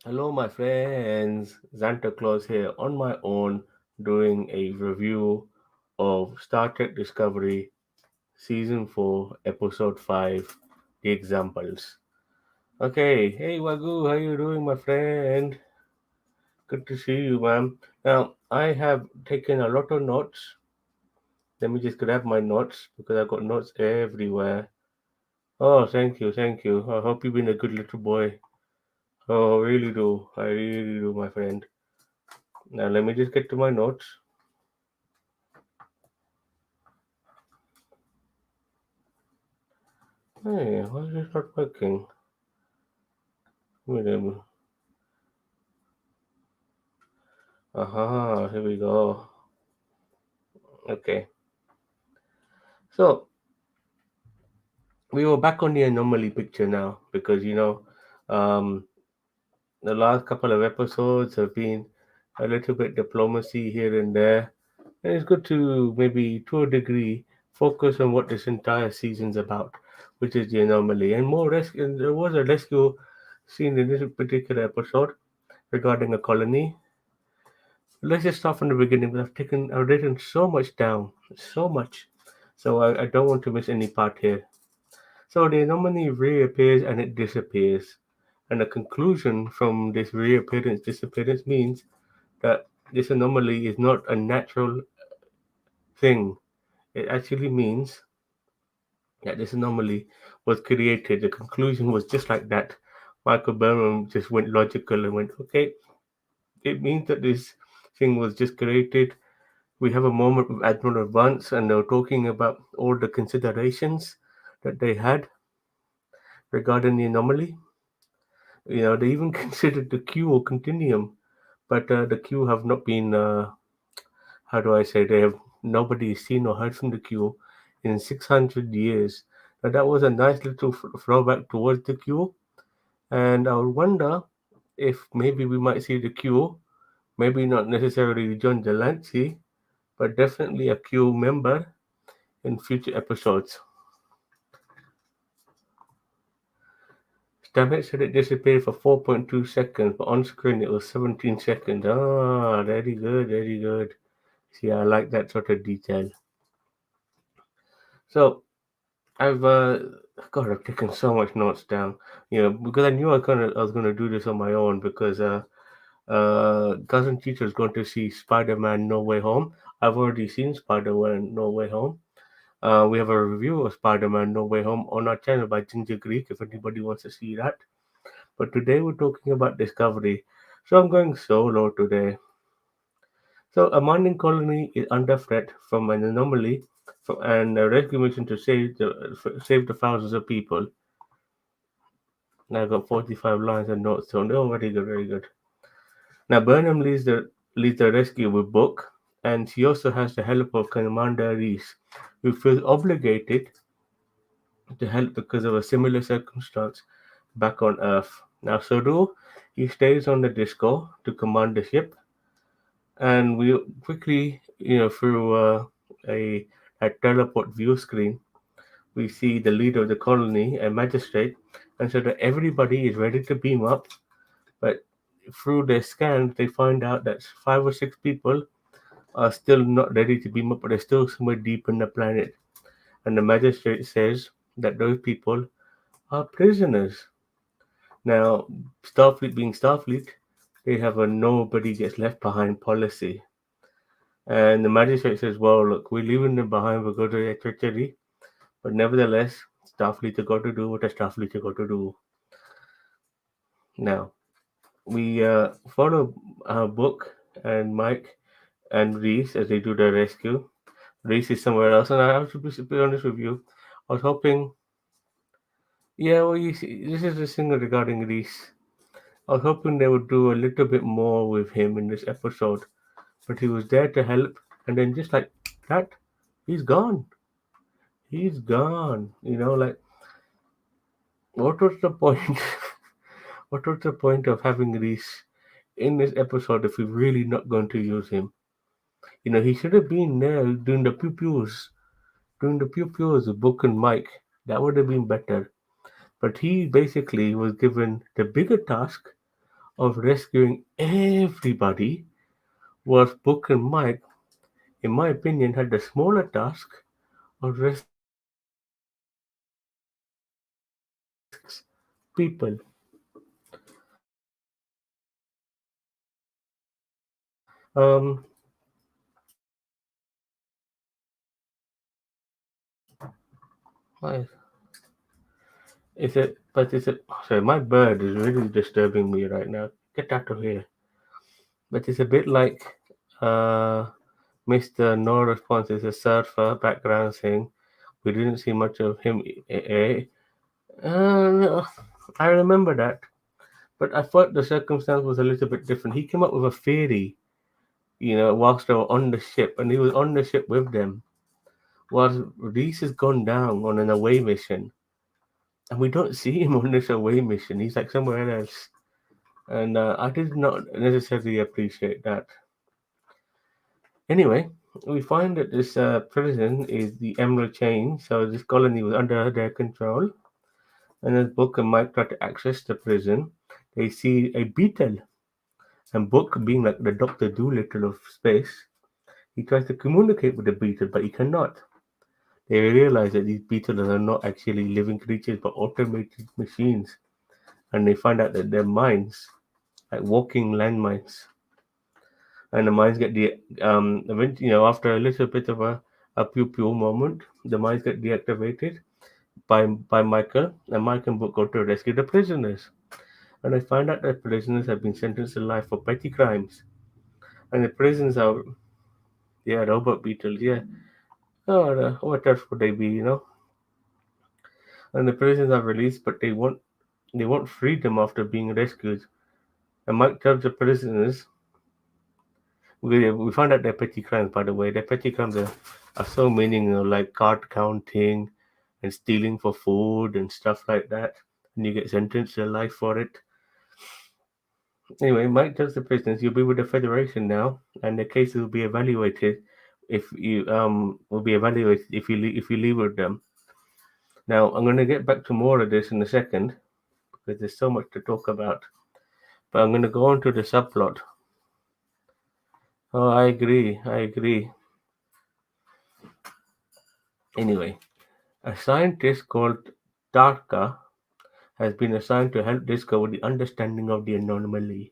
Hello, my friends. Zanta Claus here on my own doing a review of Star Trek Discovery Season 4, Episode 5, The Examples. Okay, hey Wagyu, how you doing, my friend? Good to see you, ma'am. Now, I have taken a lot of notes. Let me just grab my notes because I've got notes everywhere. Oh, thank you, thank you. I hope you've been a good little boy. Oh, I really do. I really do, my friend. Now, let me just get to my notes. Hey, why is it not working? Wait a minute. Aha, here we go. Okay. So, we were back on the anomaly picture now because, um, the last couple of episodes have been a little bit diplomacy here and there. And it's good to maybe, to a degree, focus on what this entire season's about, which is the anomaly. And more rescue, and there was a rescue scene in this particular episode regarding a colony. Let's just start from the beginning. I've written so much down, so much. So I don't want to miss any part here. So the anomaly reappears and it disappears. And the conclusion from this reappearance disappearance means that this anomaly is not a natural thing. It actually means that this anomaly was created. The conclusion was just like that. Michael Burnham just went logical and went, okay, it means that this thing was just created. We have a moment with Admiral Vance, and they were talking about all the considerations that they had regarding the anomaly. They even considered the Q or continuum, but the Q have not been. How do I say? They have nobody seen or heard from the Q in 600 years. Now that was a nice little throwback towards the Q, and I would wonder if maybe we might see the Q. Maybe not necessarily John Delancey, but definitely a Q member in future episodes. Stamets said it disappeared for 4.2 seconds, but on screen it was 17 seconds. Ah, very good, very good. See, I like that sort of detail. So, I've, God, I've taken so much notes down. Because I knew I was gonna do this on my own because cousin teacher is going to see Spider-Man No Way Home. I've already seen Spider-Man No Way Home. We have a review of Spider-Man No Way Home on our channel by Ginger Greek if anybody wants to see that. But today we're talking about discovery. So I'm going solo today. So a mining colony is under threat from an anomaly and a rescue mission to save the thousands of people. Now I've got 45 lines and notes, so no, very good, very good. Now Burnham leads the rescue with Book, and she also has the help of Commander Reese, who feels obligated to help because of a similar circumstance back on Earth. Now Saru, he stays on the Disco to command the ship, and we quickly, through a, a teleport view screen, we see the leader of the colony, a magistrate, and so that everybody is ready to beam up. But through their scan, they find out that 5 or 6 people are still not ready to beam up, but they're still somewhere deep in the planet. And the magistrate says that those people are prisoners. Now, Starfleet being Starfleet, they have a nobody gets left behind policy. And the magistrate says, well, look, we're leaving them behind because of their treachery, but nevertheless, Starfleet are got to do what a Starfleet are got to do. Now, we follow Book and Mike and Reese as they do the rescue. Reese is somewhere else, and I have to be honest with you. I was hoping, yeah, well, you see, this is the thing regarding Reese. I was hoping they would do a little bit more with him in this episode, but he was there to help, and then just like that, he's gone. He's gone. Like what was the point? What was the point of having Reese in this episode if we're really not going to use him? He should have been there doing the pew pews with Book and Mike. That would have been better. But he basically was given the bigger task of rescuing everybody, was Book and Mike, in my opinion, had the smaller task of rescuing six people. Um, why is it? But is it? Sorry, my bird is really disturbing me right now. Get out of here. But it's a bit like uh, Mr. No response is a surfer background saying we didn't see much of him. No, I remember that, but I thought the circumstance was a little bit different. He came up with a theory, whilst they were on the ship, and he was on the ship with them. Whilst Reese has gone down on an away mission, and we don't see him on this away mission. He's like somewhere else, and I did not necessarily appreciate that. Anyway, we find that this prison is the Emerald Chain, so this colony was under their control. And as Book and Mike try to access the prison, they see a beetle. And Book, being like the Doctor Doolittle of space, he tries to communicate with the beetle, but he cannot. They realize that these beetles are not actually living creatures, but automated machines. And they find out that they're mines, like walking landmines. And the mines get after a little bit of a pew pew moment, the mines get deactivated by Michael, and Mike and Book go to rescue the prisoners. And I find out that prisoners have been sentenced to life for petty crimes. And the prisons are, yeah, robot beetles, yeah. Oh, what else would they be? And the prisoners are released, but they want freedom after being rescued. And Mike tells the prisoners, we found out their petty crimes, by the way. Their petty crimes are so many, like card counting and stealing for food and stuff like that. And you get sentenced to life for it. Anyway, Mike tells the prisoners, "You'll be with the Federation now, and the cases will be evaluated if you leave with them." Now, I'm going to get back to more of this in a second because there's so much to talk about. But I'm going to go on to the subplot. Oh, I agree. I agree. Anyway, a scientist called Tarka has been assigned to help discover the understanding of the anomaly.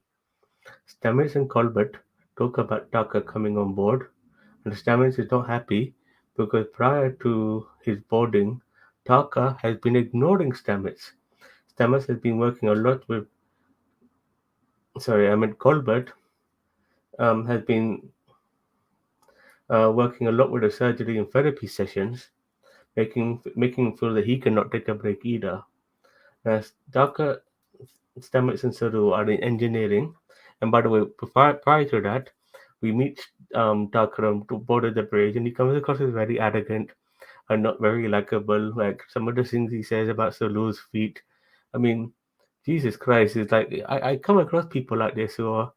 Stamets and Colbert talk about Tucker coming on board, and Stamets is not happy because prior to his boarding, Tucker has been ignoring Stamets. Stamets has been working a lot with, sorry, I meant Colbert has been working a lot with the surgery and therapy sessions, making him feel that he cannot take a break either. As Tucker, Stamets, and Saru are in engineering, and by the way, prior to that, we meet Takram to board the bridge, and he comes across as very arrogant and not very likable. Like some of the things he says about Salu's feet. I mean, Jesus Christ, it's like I come across people like this who are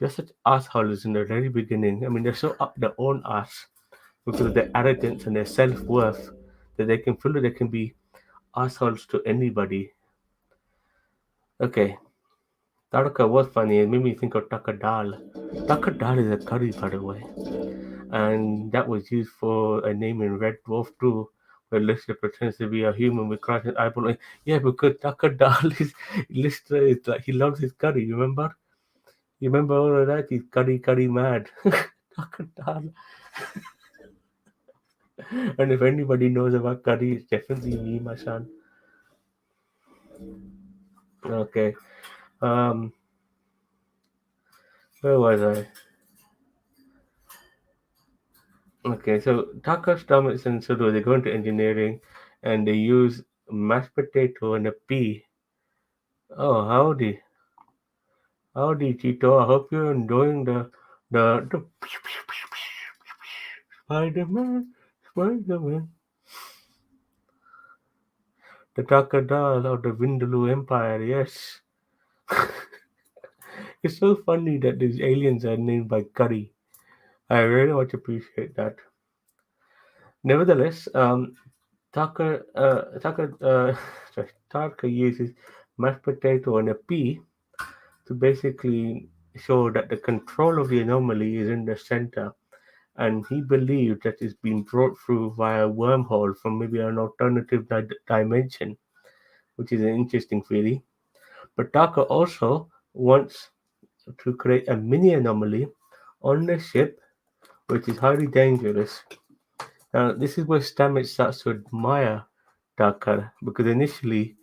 just such assholes in the very beginning. I mean, they're so up their own ass because of their arrogance and their self worth that they can feel that they can be assholes to anybody. Okay, Tadaka was funny. It made me think of Takadal. Takadal is a curry, by the way, and that was used for a name in Red Dwarf 2, where Lister pretends to be a human with cracking eyeball. Yeah, because Takadal is Lister is like he loves his curry. Remember? You remember all of that? He's curry mad. Takadal. And if anybody knows about curry, it's definitely me, my son. Okay. Um, where was I? Okay, so Taka stomachs and Sudo, they go into engineering and they use mashed potato and a pea. Oh, howdy, Tito. I hope you're enjoying the Spider-Man, Spider-Man, the Takadal of the Vindaloo Empire. Yes, it's so funny that these aliens are named by curry. I very much appreciate that. Nevertheless, Taka, sorry, Taka uses mashed potato and a pea to basically show that the control of the anomaly is in the center, and he believed that it's been brought through via a wormhole from maybe an alternative dimension, which is an interesting theory. But Tucker also wants to create a mini anomaly on the ship, which is highly dangerous. Now, this is where Stamets starts to admire Tucker because initially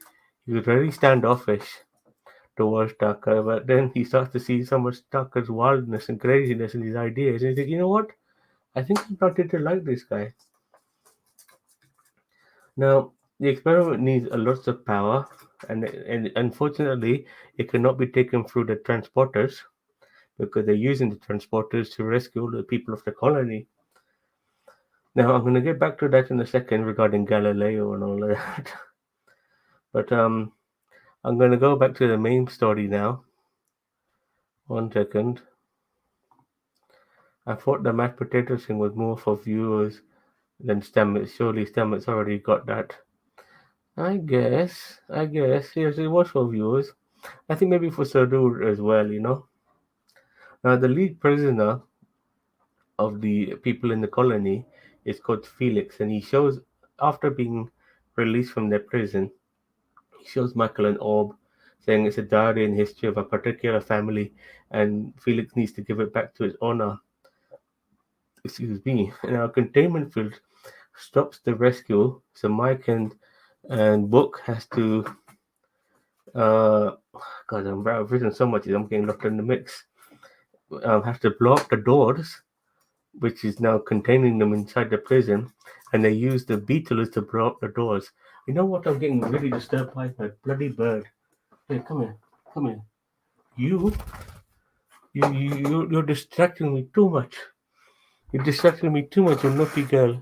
he was very standoffish towards Tucker, but then he starts to see some of Tucker's wildness and craziness in his ideas, and he's like, you know what? I think I'm starting to like this guy. Now, the experiment needs a lot of power, and unfortunately, it cannot be taken through the transporters because they're using the transporters to rescue the people of the colony. Now, I'm going to get back to that in a second regarding Galileo and all of that. But I'm going to go back to the main story now. 1 second. I thought the mashed potato thing was more for viewers than Stamets. Surely Stamets already got that. I guess. Yes, it was for viewers. I think maybe for Sadur as well. Now, the lead prisoner of the people in the colony is called Felix, and he shows, after being released from their prison, he shows Michael an orb, saying it's a diary and history of a particular family, and Felix needs to give it back to its owner. Excuse me. And our containment field stops the rescue, so Mike and Book has to. Uh, God, I've written so much, I'm getting lost in the mix. Have to blow up the doors, which is now containing them inside the prison, and they use the beetles to blow up the doors. You know what? I'm getting really disturbed by my bloody bird. Hey, come here, come here. You, you're distracting me too much. You're distracting me too much, you naughty girl.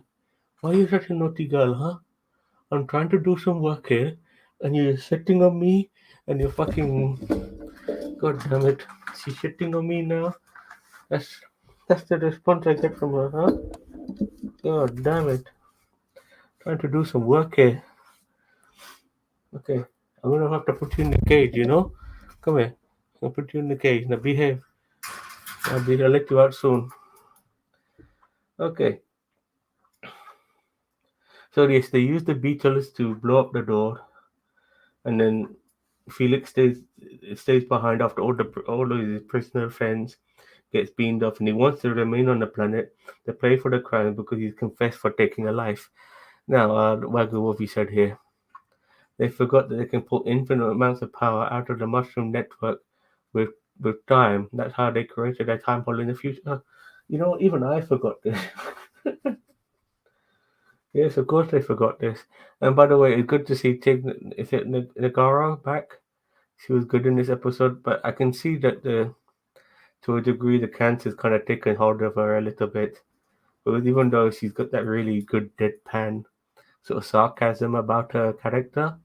Why are you such a naughty girl, huh? I'm trying to do some work here, and you're sitting on me, and you're fucking. God damn it! She's shitting on me now. That's that's the response I get from her, huh? God damn it! Trying to do some work here. Okay, I'm gonna have to put you in the cage. Come here. I'll put you in the cage. Now behave. I'll let you out soon. Okay. So yes, they use the beetles to blow up the door, and then Felix stays behind after all of his prisoner friends gets beamed off, and he wants to remain on the planet to pay for the crime because he's confessed for taking a life. Now, Wagyu Wolfie said here, they forgot that they can pull infinite amounts of power out of the mushroom network with with time. That's how they created their time hole in the future. Even I forgot this. Yes, of course they forgot this. And by the way, it's good to see is it Nagara back? She was good in this episode, but I can see that to a degree the cancer's kind of taken hold of her a little bit. But even though she's got that really good deadpan sort of sarcasm about her character,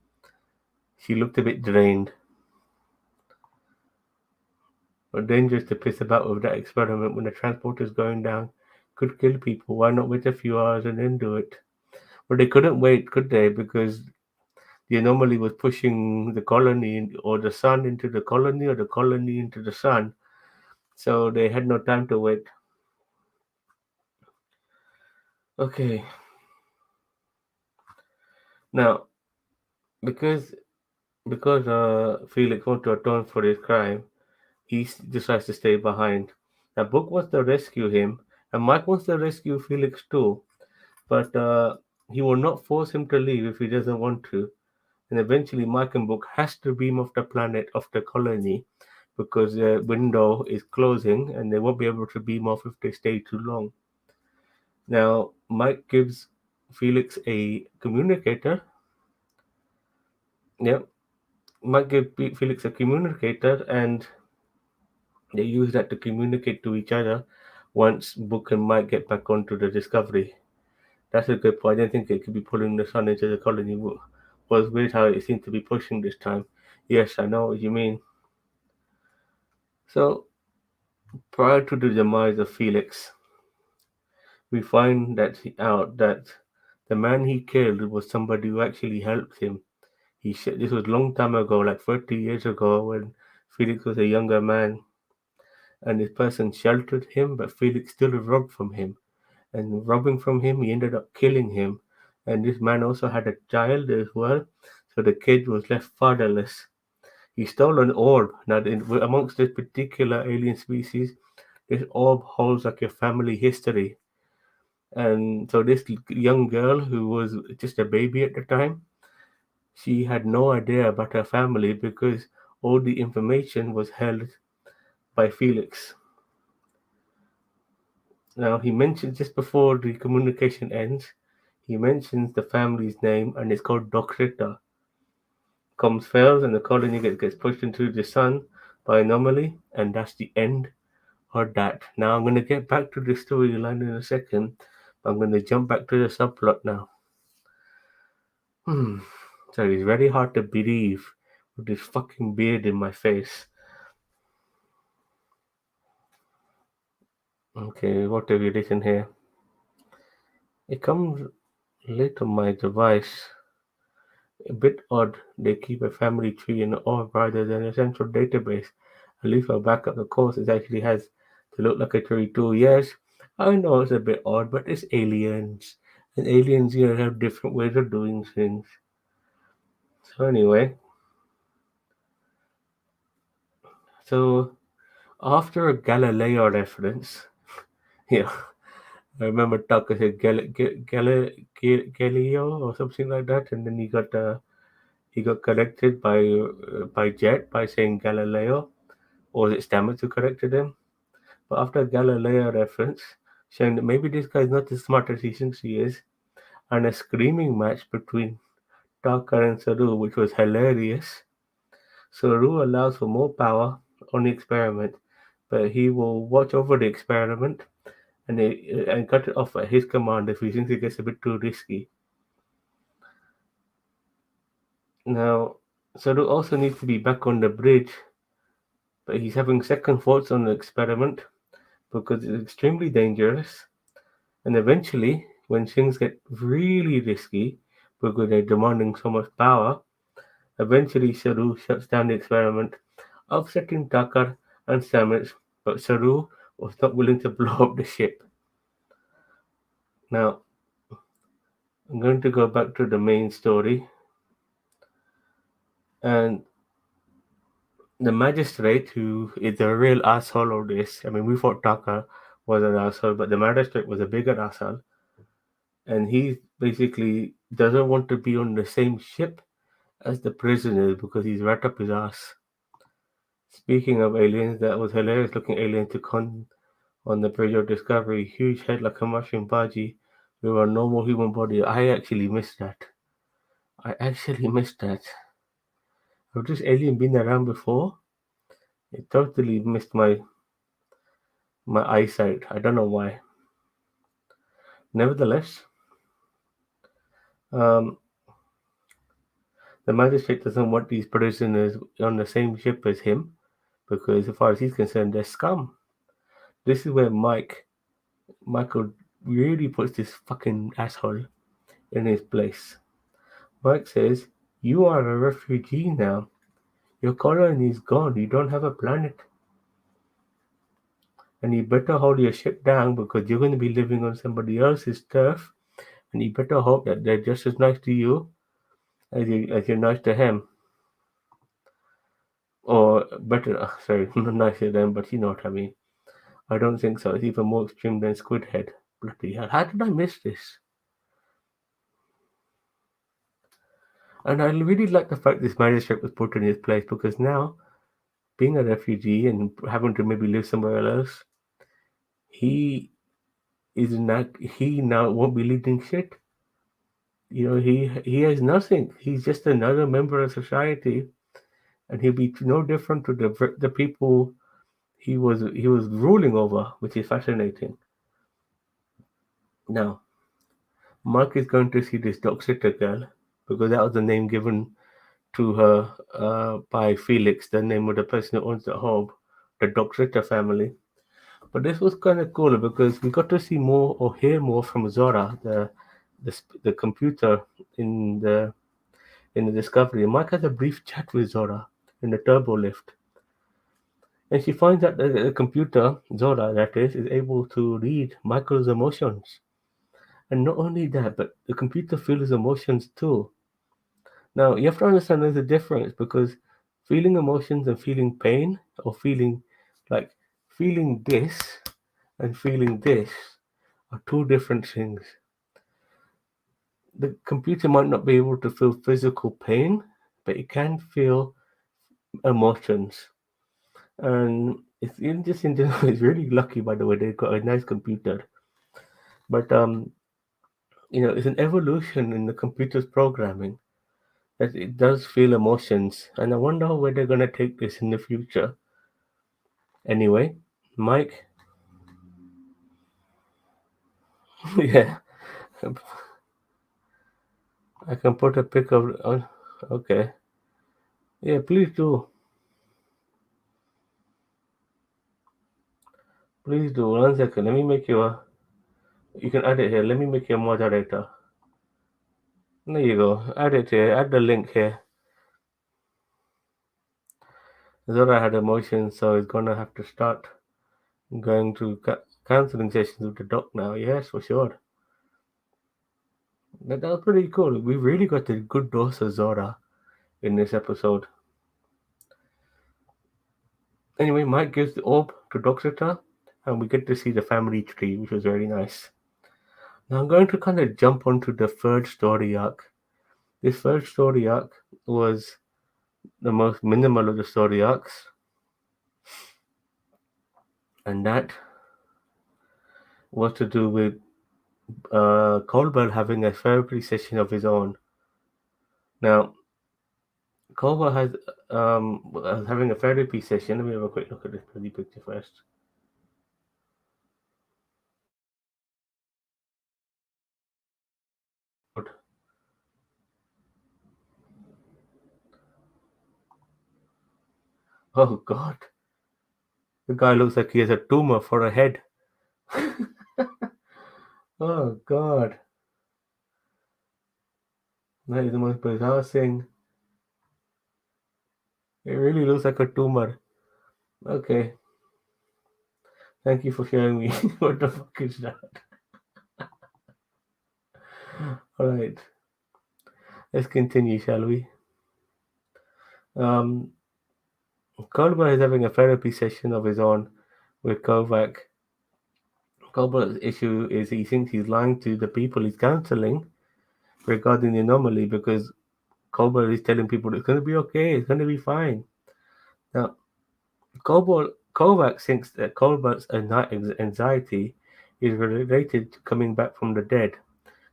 she looked a bit drained. But dangerous to piss about with that experiment when the transporter's going down. Could kill people. Why not wait a few hours and then do it? But they couldn't wait, could they? Because the anomaly was pushing the colony or the sun into the colony or the colony into the sun. So they had no time to wait. Okay. Now, because Felix wants to atone for his crime, he decides to stay behind. Now, Book wants to rescue him, and Mike wants to rescue Felix too, but he will not force him to leave if he doesn't want to. And eventually, Mike and Book has to beam off the planet of the colony because the window is closing, and they won't be able to beam off if they stay too long. Now, Mike gives Felix a communicator. Yep, Mike gives Felix a communicator, and they use that to communicate to each other once Book and Mike get back onto the Discovery. That's a good point. I didn't think it could be pulling the sun into the colony. Was weird how it seemed to be pushing this time. Yes, I know what you mean. So, prior to the demise of Felix, we find out that the man he killed was somebody who actually helped him. This was a long time ago, like 30 years ago, when Felix was a younger man, and this person sheltered him, but Felix still robbed from him. And robbing from him, he ended up killing him. And this man also had a child as well, so the kid was left fatherless. He stole an orb. Now, amongst this particular alien species, this orb holds like a family history. And so, this young girl, who was just a baby at the time, she had no idea about her family because all the information was held by Felix. Now, he mentions just before the communication ends, he mentions the family's name and it's called Doctrita. Comms fails and the colony gets pushed into the sun by anomaly, and that's the end of that. Now, I'm going to get back to the storyline in a second, but I'm going to jump back to the subplot now. Hmm. So it's very hard to believe with this fucking beard in my face. Okay, what have you written here? It comes late on my device. A bit odd they keep a family tree in orb rather than a central database. At least for backup, the course it actually has to look like a tree too. Yes, I know it's a bit odd, but it's aliens. And aliens, have different ways of doing things. So anyway, so after a Galileo reference, yeah, I remember Tucker said Galileo or something like that, and then he got corrected by Jet by saying Galileo, or was it Stamets who corrected him? But after a Galileo reference, showing that maybe this guy's not as smart as he thinks he is, and a screaming match between Tucker and Saru, which was hilarious. Saru allows for more power on the experiment, but he will watch over the experiment and cut it off at his command if he thinks it gets a bit too risky. Now, Saru also needs to be back on the bridge, but he's having second thoughts on the experiment because it's extremely dangerous. And eventually, when things get really risky because they're demanding so much power, eventually Saru shuts down the experiment, upsetting Tucker and Stamets, but Saru was not willing to blow up the ship. Now, I'm going to go back to the main story, and the magistrate, who is the real asshole of this, I mean, we thought Tucker was an asshole, but the magistrate was a bigger asshole, and he basically doesn't want to be on the same ship as the prisoners because he's right up his ass. Speaking of aliens, that was hilarious looking alien to con on the bridge of Discovery. Huge head like a mushroom budgie with a normal human body. I actually missed that. I actually missed that. Have this alien been around before? It totally missed my eyesight. I don't know why. Nevertheless, um, the magistrate doesn't want these prisoners on the same ship as him because, as far as he's concerned, they're scum. This is where Michael really puts this fucking asshole in his place. Mike says, "You are a refugee now. Your colony is gone. You don't have a planet. And you better hold your ship down because you're going to be living on somebody else's turf. And you better hope that they're just as nice to you as you're nice to him. Or better, sorry, not nice to them, but you know what I mean. I don't think so. It's even more extreme than Squidhead. Bloody hell. How did I miss this? And I really like the fact this magistrate was put in his place because now, being a refugee and having to maybe live somewhere else, he he now won't be leading shit. He has nothing. He's just another member of society, and he'll be no different to the people he was ruling over, which is fascinating. Now, Mark is going to see this Doxita girl because that was the name given to her by Felix, the name of the person who owns the home, the Doxita family. But this was kind of cool because we got to see more or hear more from Zora, the computer in the in the Discovery. Mike has a brief chat with Zora in the turbo lift. And she finds out that the computer, Zora that is able to read Michael's emotions. And not only that, but the computer feels emotions too. Now, you have to understand there's a difference because feeling emotions and feeling pain, or like feeling this and feeling this, are two different things. The computer might not be able to feel physical pain, but it can feel emotions. And it's really lucky, by the way, they got a nice computer. But it's an evolution in the computer's programming that it does feel emotions, and I wonder where they're gonna take this in the future. Anyway, Mike, yeah, I can put a pic of. Okay, yeah, please do. 1 second, let me make you a. You can add it here. Let me make you a moderator. There you go. Add it here. Add the link here. Zora had emotions, so he's gonna have to start going to counseling sessions with the doc now. Yes, for sure. That was pretty cool. We really got a good dose of Zora in this episode. Anyway, Mike gives the orb to Doxita, and we get to see the family tree, which was very nice. Now I'm going to kind of jump onto the third story arc. This third story arc was the most minimal of the story arcs, and that was to do with Colbert having a therapy session of his own. Now, Colbert was having a therapy session. Let me have a quick look at this pretty picture first. Oh God, the guy looks like he has a tumor for a head. Oh God, that is the most bizarre thing. It really looks like a tumor. Okay, thank you for sharing me. What the fuck is that? Alright, let's continue, shall we? Um, Kohlberg is having a therapy session of his own with Kovac. Kohlberg's issue is he thinks he's lying to the people he's counseling regarding the anomaly because Kohlberg is telling people it's going to be okay, it's going to be fine. Now, Kovac thinks that Kohlberg's anxiety is related to coming back from the dead.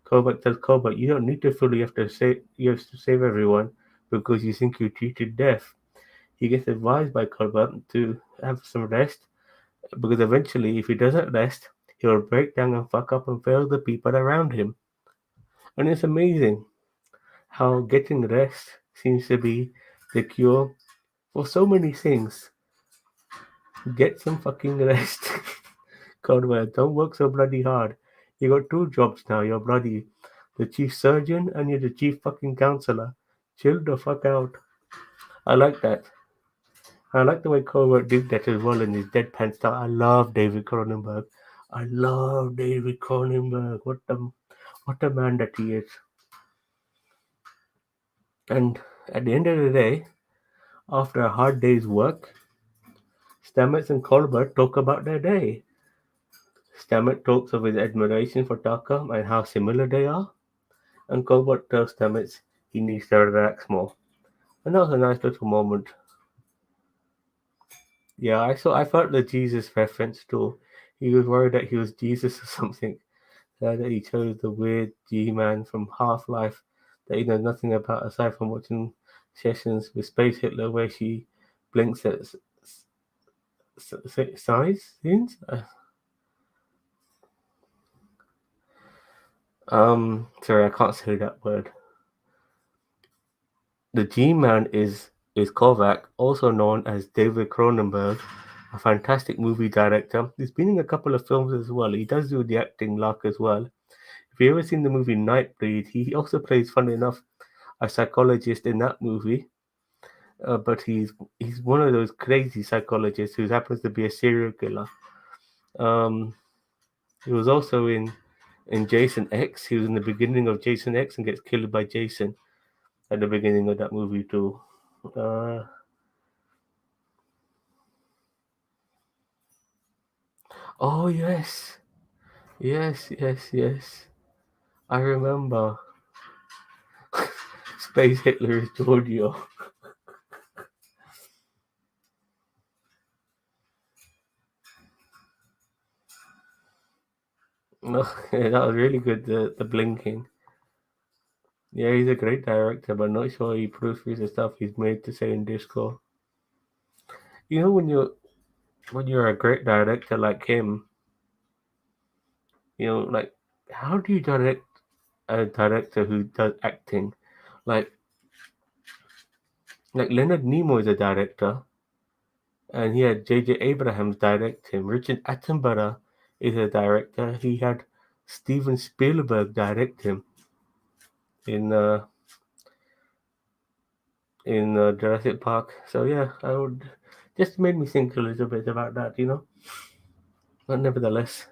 Kovac tells Kovac, you don't need to feel you have to save everyone because you think you cheated death. He gets advised by Kovac to have some rest because eventually, if he doesn't rest, he'll break down and fuck up and fail the people around him. And it's amazing how getting rest seems to be the cure for so many things. Get some fucking rest. Caldwell, don't work so bloody hard. You got two jobs now. You're bloody the chief surgeon and you're the chief fucking counselor. Chill the fuck out. I like that. I like the way Covert did that as well in his deadpan style. I love David Cronenberg. I love David Cronenberg. What a man that he is. And at the end of the day, after a hard day's work, Stamets and Colbert talk about their day. Stamets talks of his admiration for Tucker and how similar they are, and Colbert tells Stamets he needs to relax more. And that was a nice little moment. Yeah, I felt the Jesus reference too. He was worried that he was Jesus or something. That he chose the weird G-Man from Half-Life that he knows nothing about aside from watching sessions with Space Hitler where she blinks at size scenes. Sorry, I can't say that word. The G-Man is Kovac, also known as David Cronenberg, a fantastic movie director. He's been in a couple of films as well. He does do the acting luck as well. If you've ever seen the movie Nightbreed, he also plays, funny enough, a psychologist in that movie. but he's one of those crazy psychologists who happens to be a serial killer. Um, he was also in Jason X. He was in the beginning of Jason X and gets killed by Jason at the beginning of that movie too. Uh, oh yes, yes. I remember. Space Hitler is Giorgio. No, yeah, that was really good. The blinking. Yeah, he's a great director, but not sure he proofreads the stuff he's made to say in Discord. You know, when you're a great director like him, like how do you direct a director who does acting? Like Leonard Nimoy is a director, and he had J.J. Abrams direct him. Richard Attenborough is a director. He had Steven Spielberg direct him in uh, in Jurassic Park. So yeah, I would just made me think a little bit about that. But nevertheless,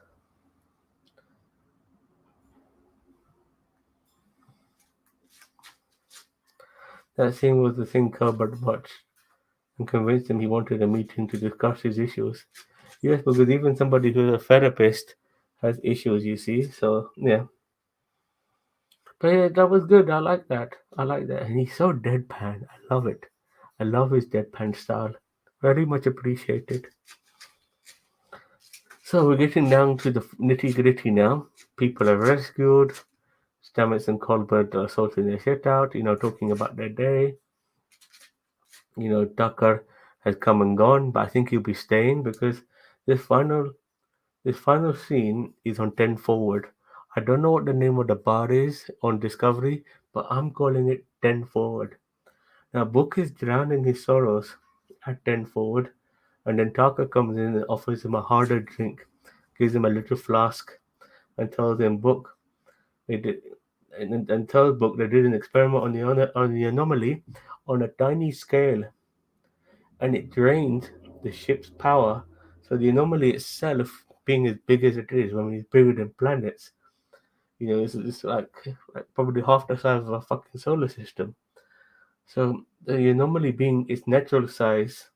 that scene was the thing Colbert watched and convinced him he wanted a meeting to discuss his issues. Yes, because even somebody who's a therapist has issues, you see. So yeah, but yeah, that was good. I like that. I like that, and he's so deadpan. I love it. I love his deadpan style. Very much appreciated. So we're getting down to the nitty gritty now. People are rescued. Stamets and Colbert are sorting their shit out, talking about their day. Tucker has come and gone, but I think he'll be staying because this final this final scene is on 10 forward. I don't know what the name of the bar is on Discovery, but I'm calling it 10 forward. Now Book is drowning his sorrows at 10 forward, and then Tucker comes in and offers him a harder drink, gives him a little flask, and tells him, Book, they did, and tells Book they did an experiment on the anomaly on a tiny scale, and it drained the ship's power. So the anomaly itself, being as big as it is, I mean, it's bigger than planets. It's like probably half the size of a fucking solar system. So the anomaly being its natural size,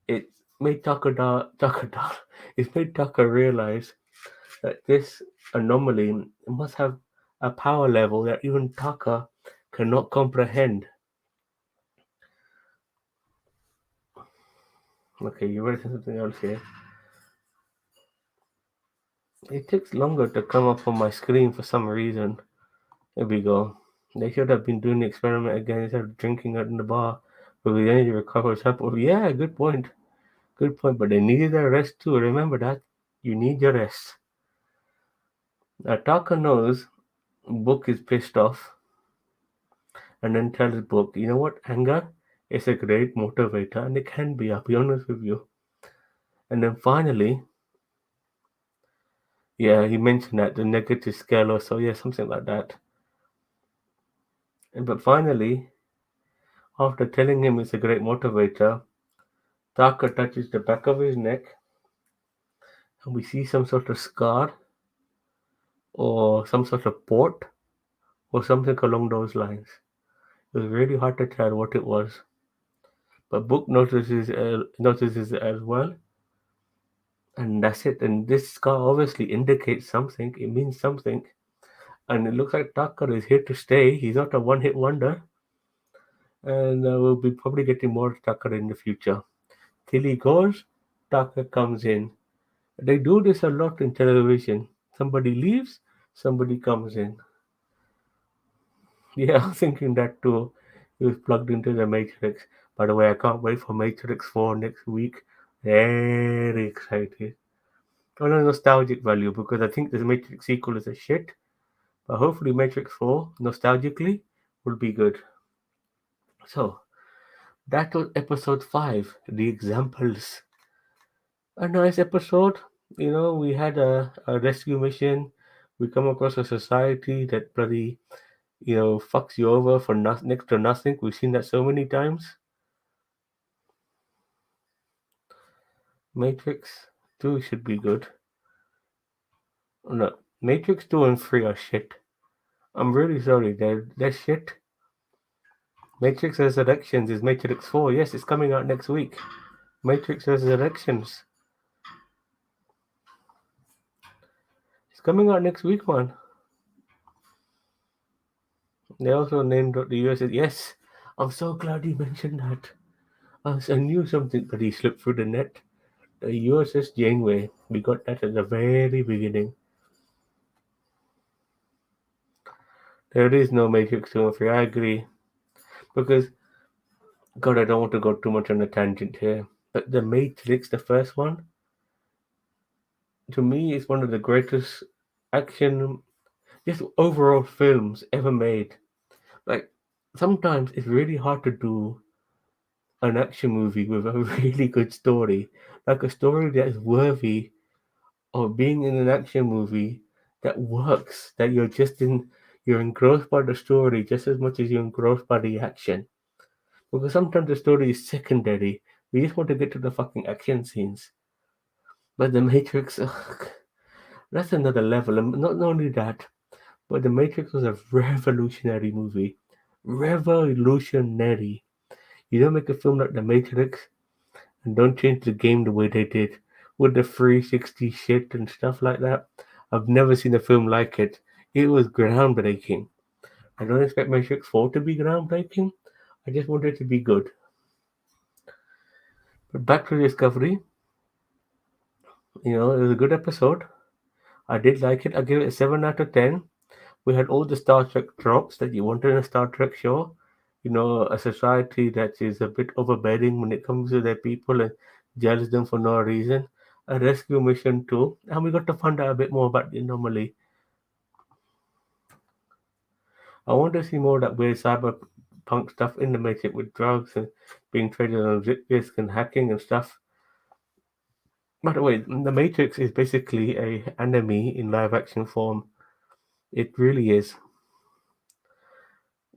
it made it made Tucker realize that this anomaly must have a power level that even Tucker cannot comprehend. Okay, you ready for something else here? It takes longer to come up on my screen for some reason. There we go. They should have been doing the experiment again instead of drinking it in the bar. But the energy recovers up. Oh, yeah, good point. Good point. But they needed their rest too. Remember that. You need your rest. Now, Taka knows Book is pissed off and then tells Book, you know what? Anger is a great motivator and it can be, I'll be honest with you. And then finally, yeah, he mentioned that the negative scale or so, yeah, something like that. But finally, after telling him it's a great motivator, Taka touches the back of his neck and we see some sort of scar or some sort of port or something along those lines. It was really hard to tell what it was, but Book notices it as well, and that's it. And this scar obviously indicates something. It means something, and it looks like Tucker is here to stay. He's not a one-hit wonder, and we'll be probably getting more Tucker in the future. Till he goes, Tucker comes in. They do this a lot in television. Somebody leaves, somebody comes in. Yeah, I was thinking that too. He was plugged into the Matrix. By the way, I can't wait for Matrix 4 next week. Very excited. On a nostalgic value because I think the Matrix sequel is a shit. But hopefully Matrix 4, nostalgically, will be good. So, that was episode 5, The Examples. A nice episode. We had a rescue mission. We come across a society that bloody fucks you over for next to nothing. We've seen that so many times. Matrix 2 should be good. No, Matrix 2 and 3 are shit. I'm really sorry, they're shit. Matrix Resurrections is Matrix 4. Yes, it's coming out next week. Matrix Resurrections. It's coming out next week, man. They also named the US. Yes, I'm so glad you mentioned that. I knew something that he slipped through the net. The USS Janeway. We got that at the very beginning. There is no Matrix 2 and 3. I agree. Because, God, I don't want to go too much on a tangent here. But the Matrix, the first one, to me, is one of the greatest action, just overall films ever made. Like, sometimes it's really hard to do an action movie with a really good story. Like a story that is worthy of being in an action movie that works, that you're engrossed by the story just as much as you're engrossed by the action. Because sometimes the story is secondary. We just want to get to the fucking action scenes. But the Matrix, ugh, that's another level. And not only that, but the Matrix was a revolutionary movie. Revolutionary. You don't make a film like The Matrix and don't change the game the way they did with the 360 shit and stuff like that. I've never seen a film like it. It was groundbreaking. I don't expect Matrix 4 to be groundbreaking. I just want it to be good. But back to Discovery, it was a good episode. I did like it. I give it a 7 out of 10. We had all the Star Trek tropes that you want in a Star Trek show. A society that is a bit overbearing when it comes to their people and jealous them for no reason. A rescue mission too. And we got to find out a bit more about the anomaly. I want to see more of that weird cyberpunk stuff in the Matrix with drugs and being traded on risk and hacking and stuff. By the way, the Matrix is basically a anime in live action form. It really is.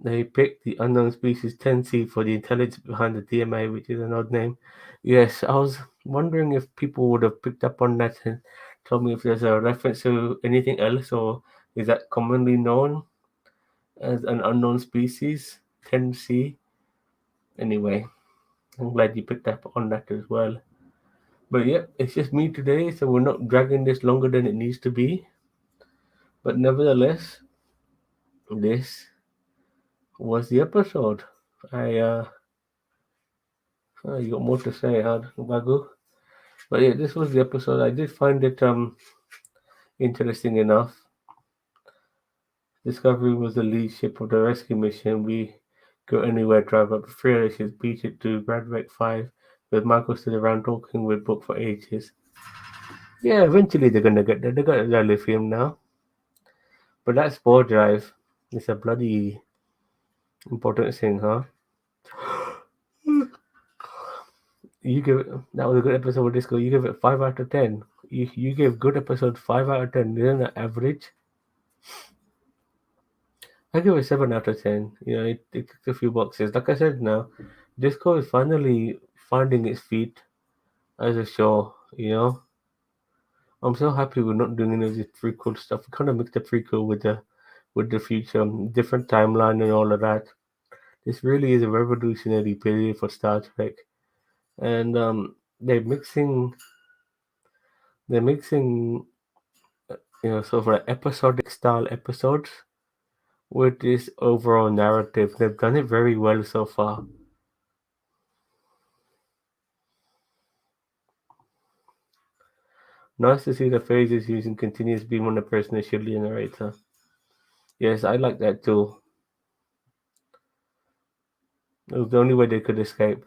They picked the unknown species 10C for the intelligence behind the DMA, which is an odd name. Yes, I was wondering if people would have picked up on that and told me if there's a reference to anything else, or is that commonly known as an unknown species 10C? Anyway, I'm glad you picked up on that as well. But yeah, it's just me today, so we're not dragging this longer than it needs to be. But nevertheless, this was the episode. I you got more to say, huh, Bagu? But yeah, this was the episode. I did find it interesting enough. Discovery was the lead ship of the rescue mission. We go anywhere, drive up 3 hours, beat it to Ep5, with Michael still around talking with Book for ages. Yeah, eventually they're gonna get there. They got their lithium now. But that spore drive is a bloody important thing, huh? You give it, that was a good episode of Disco. You give it 5 out of 10. You gave good episode 5 out of 10. Isn't that average? I give it 7 out of 10. It ticked a few boxes. Like I said now, Disco is finally finding its feet as a show. I'm so happy we're not doing any of this prequel stuff. We kind of mixed the prequel with the future, different timeline and all of that. This really is a revolutionary period for Star Trek, and they're mixing sort of episodic style episodes with this overall narrative. They've done it very well so far. Nice to see the phases using continuous beam on the person as shield generator. Yes, I like that too. It was the only way they could escape.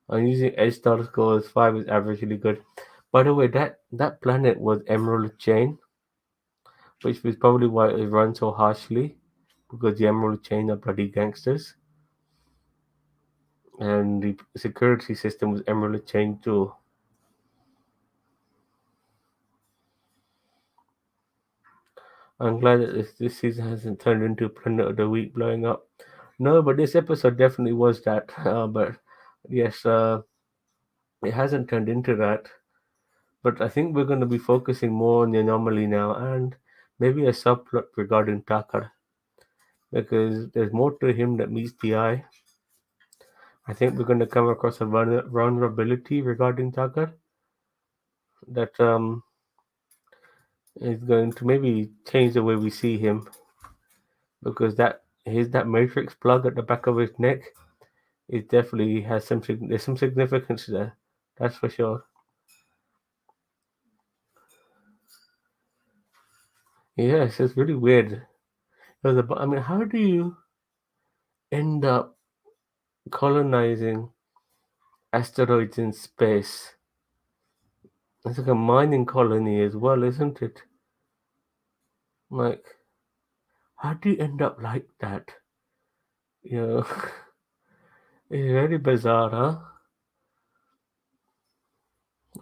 I'm using edge star scores 5 is averagely good. By the way, that planet was Emerald Chain, which was probably why it run so harshly, because the Emerald Chain are bloody gangsters. And the security system was Emerald Chain too. I'm glad that this season hasn't turned into Planet of the Week blowing up. No, but this episode definitely was that. But yes, It hasn't turned into that, but I think we're going to be focusing more on the anomaly now and maybe a subplot regarding Tucker because there's more to him that meets the eye. I think we're going to come across a vulnerability regarding Tucker that is going to maybe change the way we see him because that matrix plug at the back of his neck it definitely has there's some significance there. That's for sure. Yes, it's really weird. I mean, how do you end up colonizing asteroids in space? It's like a mining colony as well, isn't it? Like, how do you end up like that? You know, it's very bizarre, huh?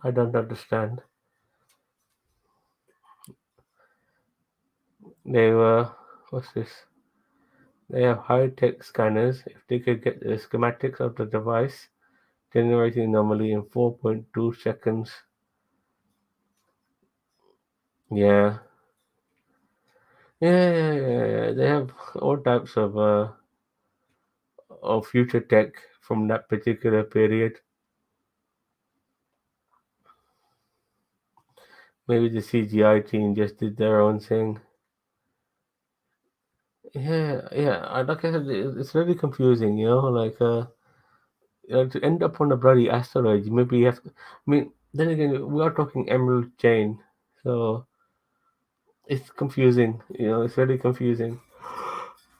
I don't understand. They were, what's this? They have high-tech scanners. If they could get the schematics of the device generating normally in 4.2 seconds. Yeah. Yeah. They have all types of future tech from that particular period. Maybe the CGI team just did their own thing. Yeah. Like I said, it's really confusing, to end up on a bloody asteroid, maybe you have to. I mean, then again, we are talking Emerald Chain, so it's confusing. It's very confusing.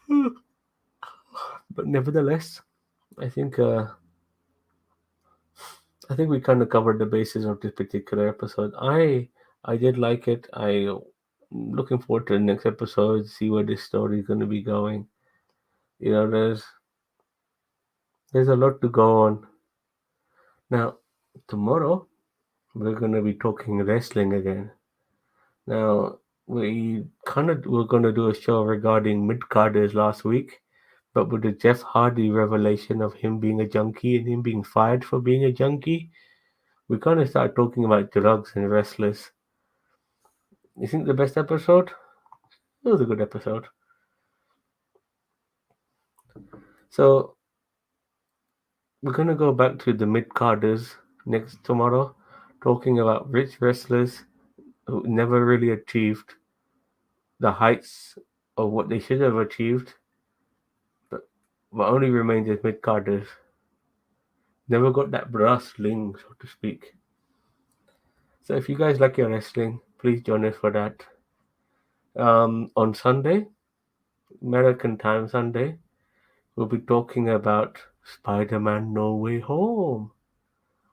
But nevertheless, I think uh, I think we kind of covered the basis of this particular episode. I did like it. I'm looking forward to the next episode, see where this story is going to be going. There's a lot to go on. Now, tomorrow we're going to be talking wrestling again. Now, we're going to do a show regarding mid carders last week, but with the Jeff Hardy revelation of him being a junkie and him being fired for being a junkie, we kind of start talking about drugs and wrestlers. You think the best episode? It was a good episode. So we're gonna go back to the mid carders next tomorrow, talking about rich wrestlers who never really achieved the heights of what they should have achieved, but only remained as mid carders. Never got that brass ring, so to speak. So if you guys like your wrestling, please join us for that. On Sunday, American time Sunday, we'll be talking about Spider-Man No Way Home.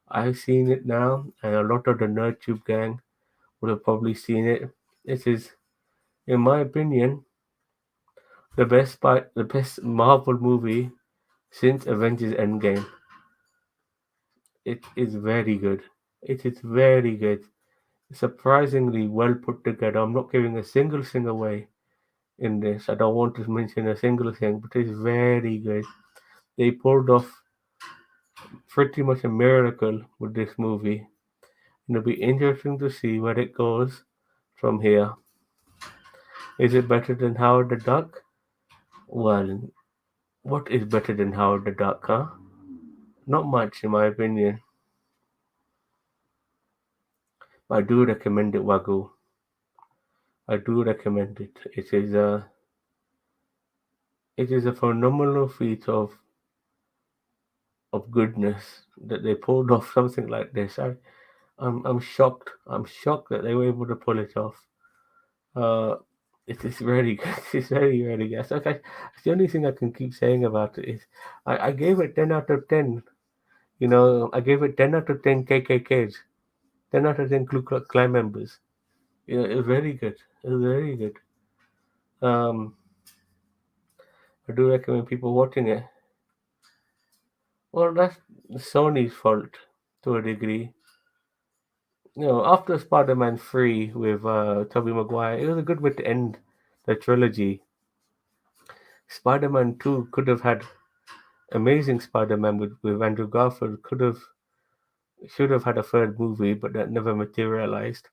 I've seen it now, and a lot of the NerdTube gang would have probably seen it. This is, in my opinion, the best Marvel movie since Avengers Endgame. It is very good. It is very good. Surprisingly well put together. I'm not giving a single thing away in this. I don't want to mention a single thing, but it's very good. They pulled off pretty much a miracle with this movie. And it'll be interesting to see where it goes from here. Is it better than Howard the Duck? Well, what is better than Howard the Duck, huh? Not much, in my opinion. I do recommend it, Wagyu. I do recommend it. It is a phenomenal feat of goodness that they pulled off something like this. I'm shocked. I'm shocked that they were able to pull it off. Uh, it is very good. It's very very good. So, okay, the only thing I can keep saying about it is I gave it 10 out of 10. I gave it 10 out of 10 KKKs, 10 out of 10 Ku Klux Klan members. It was very good. It was very good. Um, I do recommend people watching it. Well, that's Sony's fault to a degree. After Spider-Man 3 with Tobey Maguire, it was a good way to end the trilogy. Spider-Man 2 could have had Amazing Spider-Man with Andrew Garfield. Could have, should have had a third movie, but that never materialized.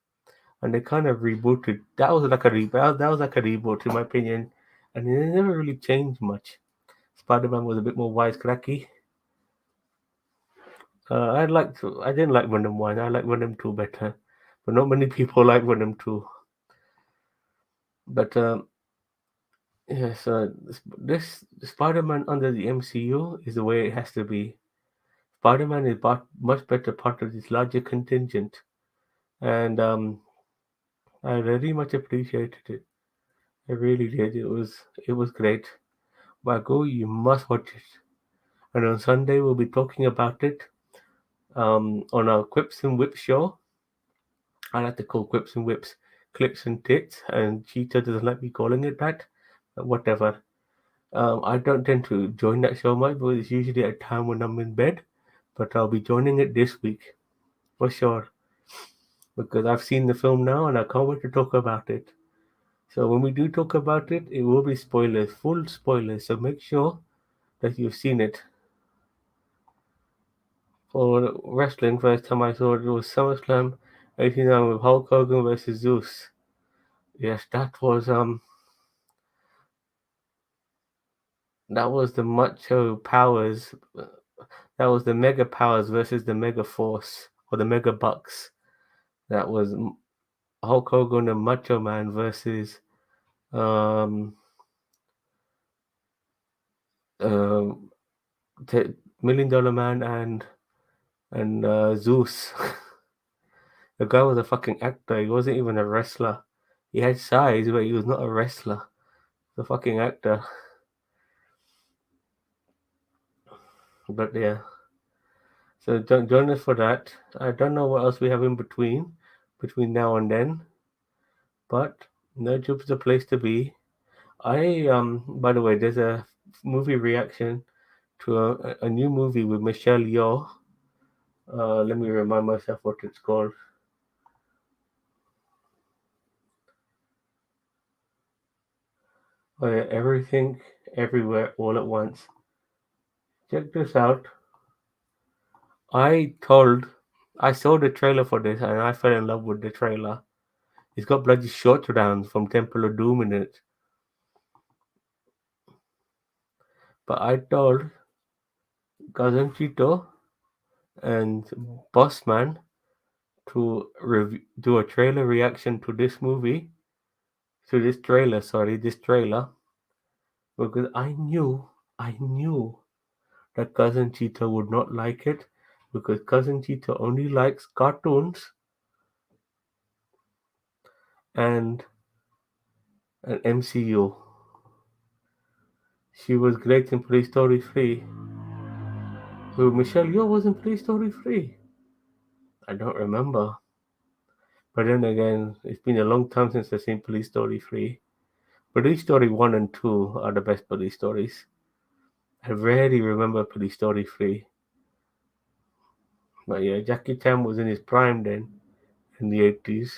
And they kind of rebooted. That was like a reboot. That was like a reboot, in my opinion, and they never really changed much. Spider-Man was a bit more wisecracky. I didn't like Venom One. I like Venom Two better, but not many people like Venom Two. But yes, this Spider-Man under the MCU is the way it has to be. Spider-Man is much better part of this larger contingent, and I very much appreciated it. I really did. It was great. Bago, you must watch it. And on Sunday we'll be talking about it on our Quips and Whips show. I like to call Quips and Whips clips and tits, and Cheetah doesn't like me calling it that. But whatever. I don't tend to join that show much because it's usually at a time when I'm in bed. But I'll be joining it this week for sure because I've seen the film now and I can't wait to talk about it. So when we do talk about it, it will be spoilers, full spoilers. So make sure that you've seen it. For wrestling, first time I saw it was SummerSlam 89 with Hulk Hogan versus Zeus. Yes, that was the Macho Powers. That was the Mega Powers versus the Mega Force or the Mega Bucks. That was Hulk Hogan and Macho Man versus um, uh, Million Dollar Man and Zeus. The guy was a fucking actor. He wasn't even a wrestler. He had size, but he was not a wrestler. The fucking actor. But yeah. So don't join us for that. I don't know what else we have in between now and then. But Nerdtube is a place to be. By the way, there's a movie reaction to a new movie with Michelle Yeoh. Let me remind myself what it's called. Oh yeah, Everything, Everywhere, All at Once. Check this out. I told, I saw the trailer for this and I fell in love with the trailer. It's got bloody short rounds from Temple of Doom in it. But I told Cousin Chito and Bossman to do a trailer reaction to this movie, to this trailer, because I knew that Cousin Cheetah would not like it, because Cousin Cheetah only likes cartoons and an MCU. She was great in Police Story 3. Who, Michelle Yeoh was in Police Story 3? I don't remember. But then again, it's been a long time since I've seen Police Story 3. Police Story 1 and 2 are the best police stories. I rarely remember Police Story 3. But yeah, Jackie Chan was in his prime then, in the 80s.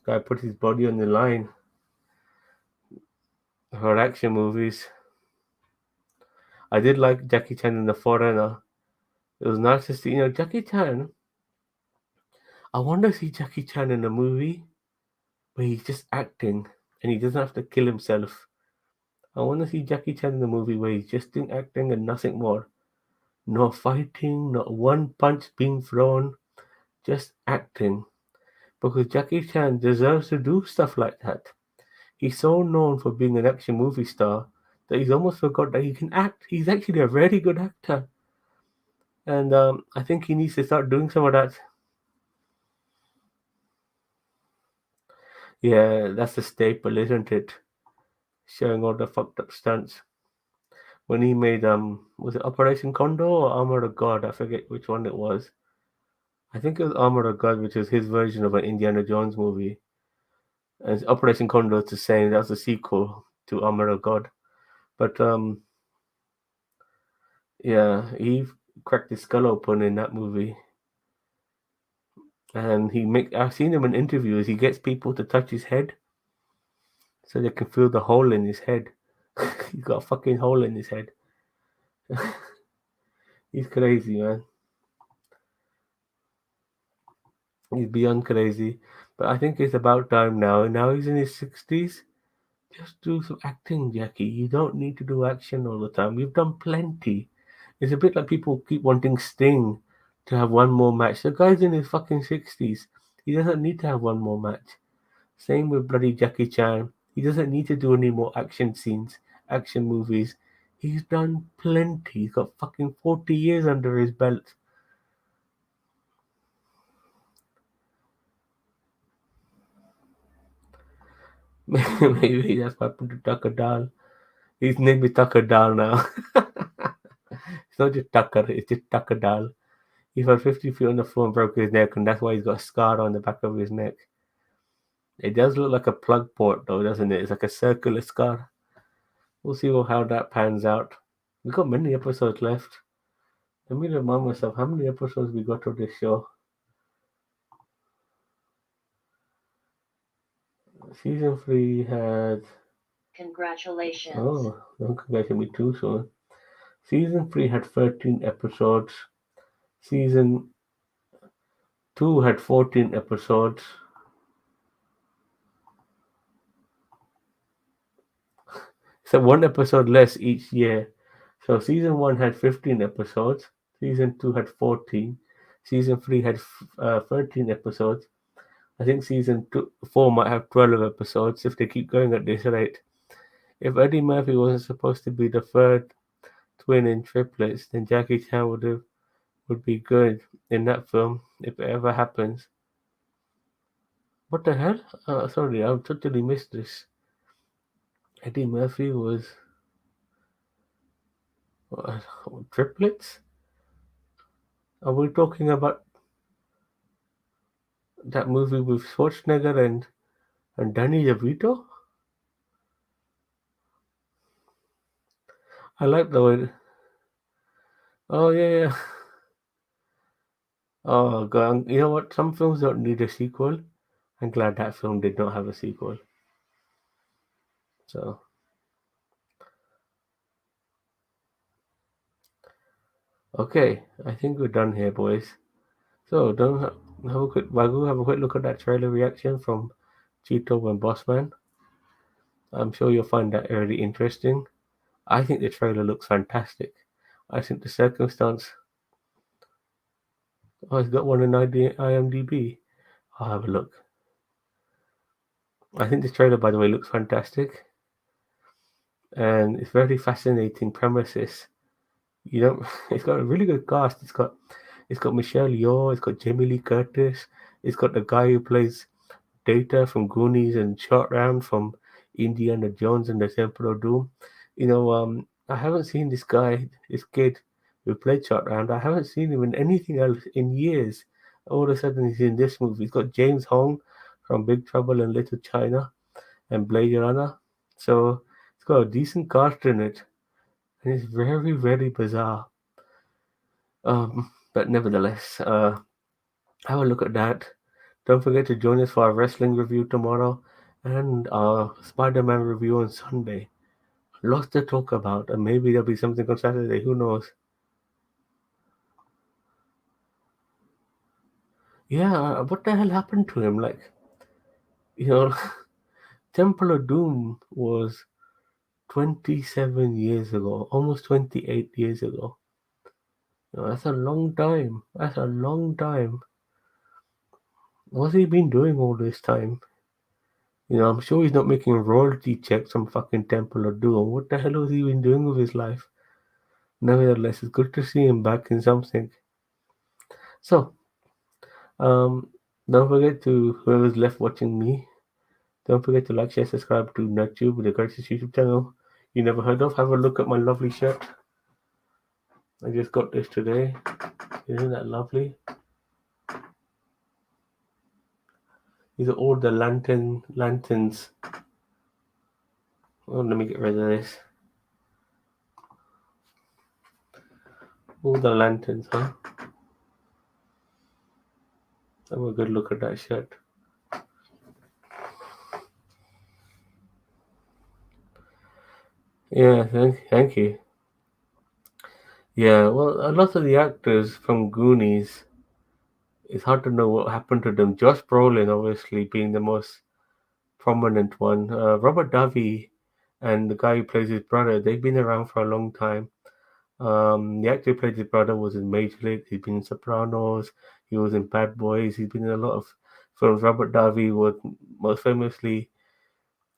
Guy put his body on the line for action movies. I did like Jackie Chan in The Foreigner. It was nice to see, Jackie Chan. I want to see Jackie Chan in a movie where he's just acting and he doesn't have to kill himself. I want to see Jackie Chan in a movie where he's just doing acting and nothing more. No fighting, not one punch being thrown, just acting. Because Jackie Chan deserves to do stuff like that. He's so known for being an action movie star that he's almost forgot that he can act. He's actually a very good actor. And I think he needs to start doing some of that. Yeah, that's the staple, isn't it? Showing all the fucked up stunts. When he made was it Operation Condor or Armor of God? I forget which one it was. I think it was Armor of God, which is his version of an Indiana Jones movie. And Operation Condor is the same. That was a sequel to Armor of God. But yeah, he cracked his skull open in that movie. And I've seen him in interviews. He gets people to touch his head so they can feel the hole in his head. He's got a fucking hole in his head. He's crazy, man. He's beyond crazy. But I think it's about time now. Now he's in his 60s. Just do some acting, Jackie. You don't need to do action all the time. You've done plenty. It's a bit like people keep wanting Sting to have one more match. The guy's in his fucking 60s. He doesn't need to have one more match. Same with bloody Jackie Chan. He doesn't need to do any more action scenes, action movies. He's done plenty. He's got fucking 40 years under his belt. Maybe that's why I put to Tucker Dahl. His name is Tucker Dahl now. It's not just Tucker, it's just Tucker Dahl. He fell 50 feet on the floor and broke his neck, and that's why he's got a scar on the back of his neck. It does look like a plug port, though, doesn't it? It's like a circular scar. We'll see how that pans out. We've got many episodes left. Let me remind myself how many episodes we got of this show. Season 3 had. Congratulations. Oh, don't congratulate me too soon. Season 3 had 13 episodes. Season 2 had 14 episodes. So one episode less each year. So season 1 had 15 episodes. Season 2 had 14. Season 3 had 13 episodes. I think season 4 might have 12 episodes if they keep going at this rate. If Eddie Murphy wasn't supposed to be the third twin in triplets, then Jackie Chan would be good in that film if it ever happens. What the hell? Sorry, I totally missed this. Eddie Murphy was uh, triplets? Are we talking about that movie with Schwarzenegger and Danny DeVito? I like the way. Oh yeah, yeah. Oh god, you know what? Some films don't need a sequel. I'm glad that film did not have a sequel. So okay, I think we're done here, boys. So don't have a quick Wagyu, have a quick look at that trailer reaction from Cheeto and Bossman. I'm sure you'll find that really interesting. I think the trailer looks fantastic. I think the circumstance. Oh, it's got one in IMDb. I'll have a look. I think the trailer, by the way, looks fantastic, and it's very fascinating premises. You know, it's got a really good cast. It's got Michelle Yeoh. It's got Jamie Lee Curtis. It's got the guy who plays Data from Goonies and Short Round from Indiana Jones and the Temple of Doom. I haven't seen this kid who played Short Round. I haven't seen him in anything else in years. All of a sudden, he's in this movie. He's got James Hong from Big Trouble in Little China and Blade Runner. So it's got a decent cast in it, and it's very, very bizarre. But nevertheless, have a look at that. Don't forget to join us for our wrestling review tomorrow and our Spider-Man review on Sunday. Lots to talk about, and maybe there'll be something on Saturday. Who knows? Yeah, what the hell happened to him? Like, you know, Temple of Doom was 27 years ago, almost 28 years ago. That's a long time. That's a long time. What's he been doing all this time? I'm sure he's not making royalty checks from fucking Temple of Doom. What the hell has he been doing with his life? Nevertheless, it's good to see him back in something. So, um, don't forget to whoever's left watching me, don't forget to like, share, subscribe to NerdTube, the greatest YouTube channel you never heard of. Have a look at my lovely shirt. I just got this today. Isn't that lovely? These are all the lanterns. Oh, let me get rid of this. All the lanterns, huh? Have a good look at that shirt. Yeah, thank you. Yeah, well, a lot of the actors from Goonies, it's hard to know what happened to them. Josh Brolin, obviously, being the most prominent one. Robert Davi and the guy who plays his brother, they've been around for a long time. The actor who played his brother was in Major League. He's been in Sopranos. He was in Bad Boys. He's been in a lot of films. Robert Davi was most famously,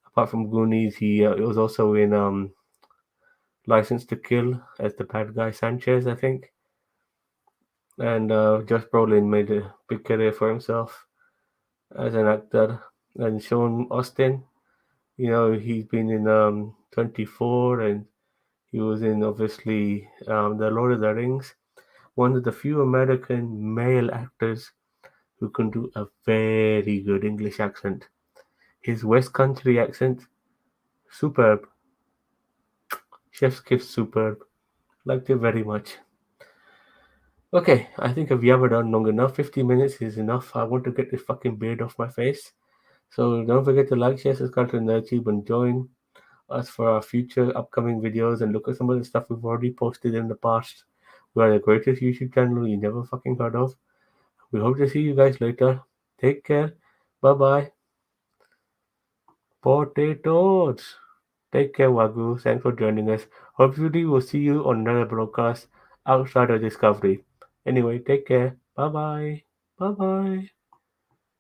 apart from Goonies, he was also in License to Kill as the bad guy Sanchez, I think. And Josh Brolin made a big career for himself as an actor. And Sean Austin, he's been in 24, and he was in obviously The Lord of the Rings. One of the few American male actors who can do a very good English accent. His West Country accent, superb. Chef's kiss, superb. Liked it very much. Okay, I think I've yabbered on long enough. 50 minutes is enough. I want to get this fucking beard off my face. So don't forget to like, share, subscribe to the YouTube, and join us for our future upcoming videos and look at some of the stuff we've already posted in the past. We are the greatest YouTube channel you never fucking heard of. We hope to see you guys later. Take care. Bye bye. Potatoes. Take care, Wagyu. Thanks for joining us. Hopefully, we'll see you on another broadcast outside of Discovery. Anyway, take care. Bye bye. Bye bye.